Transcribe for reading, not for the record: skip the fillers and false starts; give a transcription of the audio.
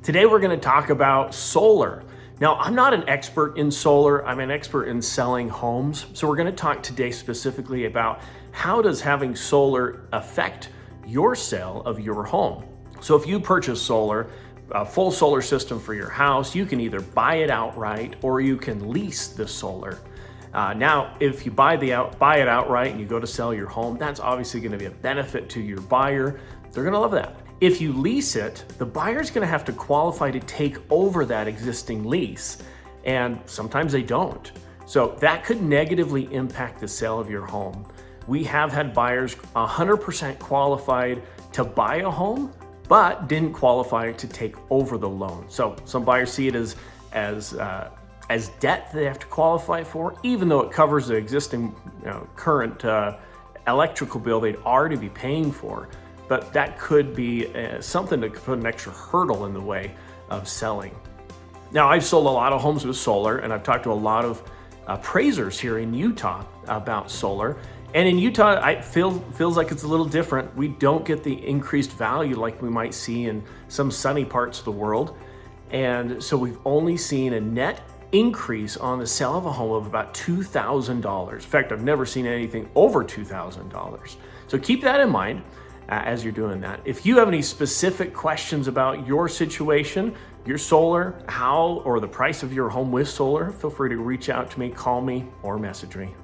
Today we're going to talk about solar. Now, I'm not an expert in solar, I'm an expert in selling homes. So we're going to talk today specifically about how does having solar affect your sale of your home. So if you purchase solar, a full solar system for your house, you can either buy it outright or you can lease the solar. Now, if you buy it outright and you go to sell your home, that's obviously going to be a benefit to your buyer. They're going to love that. If you lease it, the buyer's going to have to qualify to take over that existing lease, and sometimes they don't. So that could negatively impact the sale of your home. We have had buyers 100% qualified to buy a home, but didn't qualify to take over the loan. So some buyers see it as debt they have to qualify for, even though it covers the existing current electrical bill they'd already be paying for. But that could be something that could put an extra hurdle in the way of selling. Now, I've sold a lot of homes with solar, and I've talked to a lot of appraisers here in Utah about solar. And in Utah, it feels like it's a little different. We don't get the increased value like we might see in some sunny parts of the world. And so we've only seen a net increase on the sale of a home of about $2,000. In fact, I've never seen anything over $2,000. So keep that in mind as you're doing that. If you have any specific questions about your situation, your solar, or the price of your home with solar, feel free to reach out to me, call me, or message me.